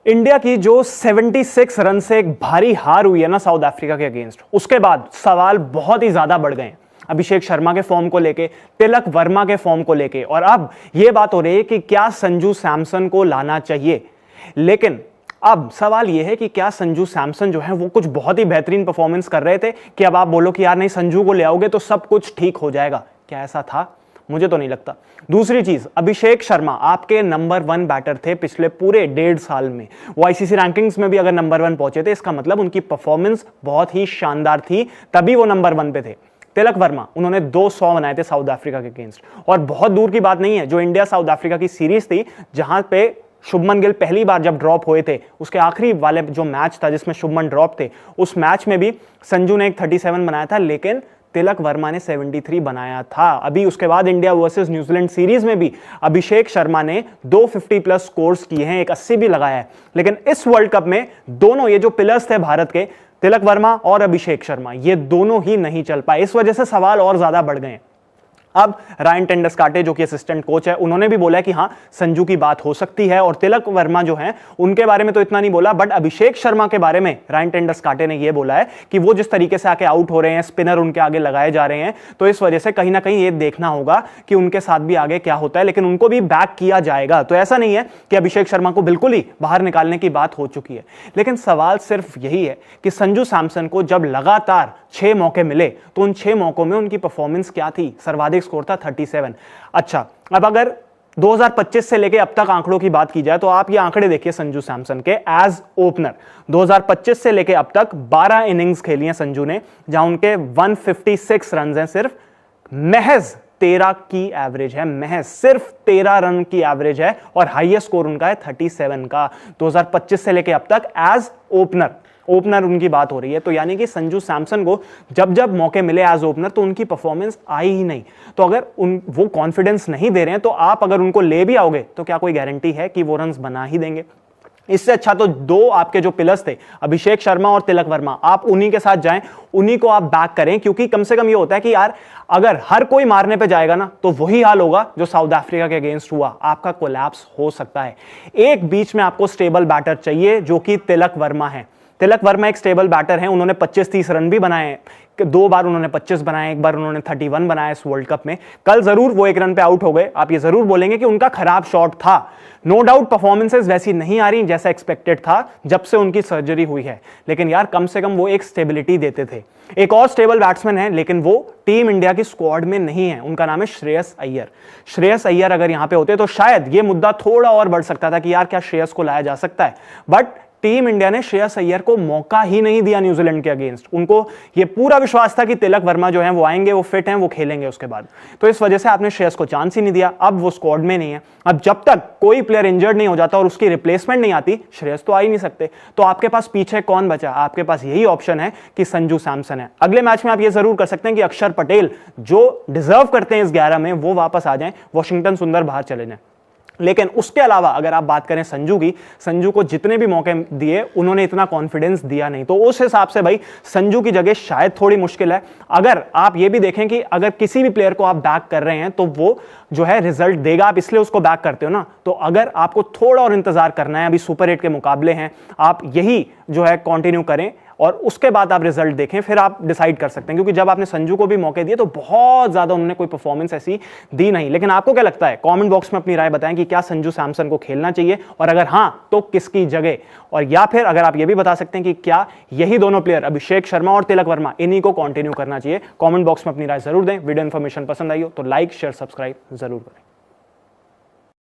India की जो 76 run से एक भारी हार हुई है ना साउथ अफ्रीका के अगेंस्ट, उसके बाद सवाल बहुत ही ज्यादा बढ़ गए अभिषेक शर्मा के फॉर्म को लेके, तिलक वर्मा के फॉर्म को लेके, और अब यह बात हो रही है कि क्या संजू सैमसन को लाना चाहिए। लेकिन अब सवाल यह है कि क्या संजू सैमसन जो है वो कुछ बहुत ही बेहतरीन परफॉर्मेंस कर रहे थे कि अब आप बोलो कि यार नहीं संजू को ले आओगे तो सब कुछ ठीक हो जाएगा। क्या ऐसा था? मुझे तो नहीं लगता। दूसरी चीज, अभिषेक शर्मा आपके नंबर 1 बैटर थे पिछले पूरे 1.5 साल में। वो आईसीसी रैंकिंग्स में भी अगर नंबर 1 पहुंचे थे, इसका मतलब उनकी परफॉर्मेंस बहुत ही शानदार थी, तभी वो नंबर 1 पे थे। तिलक वर्मा, उन्होंने 200 बनाए थे साउथ अफ्रीका के अगेंस्ट, और बहुत दूर की बात नहीं है, जो इंडिया साउथ अफ्रीका की सीरीज थी जहां पे शुभमन गिल पहली बार जब ड्रॉप हुए थे, उसके आखिरी वाले जो मैच था जिसमें शुभमन ड्रॉप थे, उस मैच में भी संजू ने एक 37 बनाया था, लेकिन तिलक वर्मा ने 73 बनाया था। अभी उसके बाद इंडिया वर्सेस न्यूजीलैंड सीरीज में भी अभिषेक शर्मा ने 250 प्लस स्कोर्स किए हैं, एक 80 भी लगाया है। लेकिन इस वर्ल्ड कप में दोनों ये जो पिलर्स थे भारत के, तिलक वर्मा और अभिषेक शर्मा, ये दोनों ही नहीं चल पाए। इस वजह से सवाल और ज्यादा बढ़ गए। अब रायन टेंडुलकर जो कि असिस्टेंट कोच है, उन्होंने भी बोला है कि हाँ संजू की बात हो सकती है, और तिलक वर्मा जो हैं उनके बारे में तो इतना नहीं बोला, बट अभिषेक शर्मा के बारे में रायन टेंडुलकर ने यह बोला है कि वो जिस तरीके से आके आउट हो रहे हैं, स्पिनर उनके आगे लगाए जा रहे हैं, तो इस वजह से कहीं ना कहीं ये देखना होगा कि उनके साथ भी आगे क्या होता है, लेकिन उनको भी बैक किया जाएगा। तो ऐसा नहीं है कि अभिषेक शर्मा को बिल्कुल ही बाहर निकालने की बात हो चुकी है। लेकिन सवाल सिर्फ यही है कि संजू सैमसन को जब लगातार 6 मौके मिले तो उन 6 मौकों में उनकी परफॉर्मेंस क्या थी? सर्वाधिक स्कोर था 37। अच्छा, अब अगर 2025 से लेके अब तक आंकड़ों की बात की जाए तो आप ये आंकड़े देखिए संजू सैमसन के एज ओपनर। 2025 से लेके अब तक 12 इनिंग्स खेली हैं संजू ने, जहां उनके 156 रन हैं, सिर्फ महज 13 की एवरेज है, महज सिर्फ 13 रन की एवरेज है, और हाईएस्ट स्कोर उनका है 37 का 2025 से लेके अब तक एज ओपनर उनकी बात हो रही है। तो यानी कि संजू सैमसन को जब जब मौके मिले एज ओपनर तो उनकी परफॉर्मेंस आई ही नहीं। तो अगर वो कॉन्फिडेंस नहीं दे रहे हैं, तो आप अगर उनको ले भी आओगे तो क्या कोई गारंटी है कि वो रन्स बना ही देंगे? इससे अच्छा तो दो आपके जो पिलर्स थे, अभिषेक शर्मा और तिलक वर्मा, आप उन्हीं के साथ जाएं, उन्हीं को आप बैक करें, क्योंकि कम से कम ये होता है कि यार अगर हर कोई मारने पे जाएगा ना तो वही हाल होगा जो साउथ अफ्रीका के अगेंस्ट हुआ, आपका कोलैप्स हो सकता है। एक बीच में आपको स्टेबल बैटर चाहिए जो कि तिलक वर्मा है। तिलक वर्मा एक स्टेबल बैटर हैं, उन्होंने 25-30 रन भी बनाए हैं, 2 बार उन्होंने 25 बनाए, एक बार उन्होंने 31 बनाया इस वर्ल्ड कप में। कल जरूर वो 1 रन पे आउट हो गए, आप ये जरूर बोलेंगे कि उनका खराब शॉट था। नो डाउट परफॉर्मेंसेस वैसी नहीं आ रही जैसा एक्सपेक्टेड था जब से उनकी सर्जरी हुई है, लेकिन यार कम से कम वो एक स्टेबिलिटी देते थे। एक और स्टेबल बैट्समैन है, लेकिन वो टीम इंडिया की स्क्वाड में नहीं है, उनका नाम है श्रेयस अय्यर। श्रेयस अय्यर अगर यहां पे होते तो शायद ये मुद्दा थोड़ा और बढ़ सकता था कि यार क्या श्रेयस को लाया जा सकता है, बट टीम इंडिया ने श्रेयस अय्यर को मौका ही नहीं दिया न्यूजीलैंड के अगेंस्ट। उनको यह पूरा विश्वास था कि तिलक वर्मा जो हैं वो आएंगे, वो फिट हैं, वो खेलेंगे उसके बाद, तो इस वजह से आपने श्रेयस को चांस ही नहीं दिया। अब वो स्क्वाड में नहीं है। अब जब तक कोई प्लेयर इंजर्ड नहीं हो जाता और उसकी रिप्लेसमेंट नहीं आती, श्रेयस तो आ ही नहीं सकते। तो आपके पास पीछे कौन बचा? आपके पास यही ऑप्शन है कि संजू सैमसन है। अगले मैच में आप ये जरूर कर सकते हैं कि अक्षर पटेल, जो डिजर्व करते हैं इस 11 में, वो वापस आ जाएं, वॉशिंगटन सुंदर बाहर चले जाएं। लेकिन उसके अलावा अगर आप बात करें संजू की, संजू को जितने भी मौके दिए उन्होंने इतना कॉन्फिडेंस दिया नहीं, तो उस हिसाब से भाई संजू की जगह शायद थोड़ी मुश्किल है। अगर आप ये भी देखें कि अगर किसी भी प्लेयर को आप बैक कर रहे हैं तो वो जो है रिजल्ट देगा, आप इसलिए उसको बैक करते हो ना। तो अगर आपको थोड़ा और इंतजार करना है, अभी सुपर 8 के मुकाबले हैं, आप यही जो है कंटिन्यू करें और उसके बाद आप रिजल्ट देखें, फिर आप डिसाइड कर सकते हैं। क्योंकि जब आपने संजू को भी मौके दिए तो बहुत ज्यादा उन्होंने कोई परफॉर्मेंस ऐसी दी नहीं। लेकिन आपको क्या लगता है? कमेंट बॉक्स में अपनी राय बताएं कि क्या संजू सैमसन को खेलना चाहिए, और अगर हां तो किसकी जगह, और या फिर अगर आप ये भी बता सकते हैं कि क्या यही दोनों प्लेयर अभिषेक शर्मा और तिलक वर्मा, इन्हीं को कंटिन्यू करना चाहिए। कमेंट बॉक्स में अपनी राय जरूर दें। वीडियो इन्फॉर्मेशन पसंद आई हो तो लाइक शेयर सब्सक्राइब जरूर करें।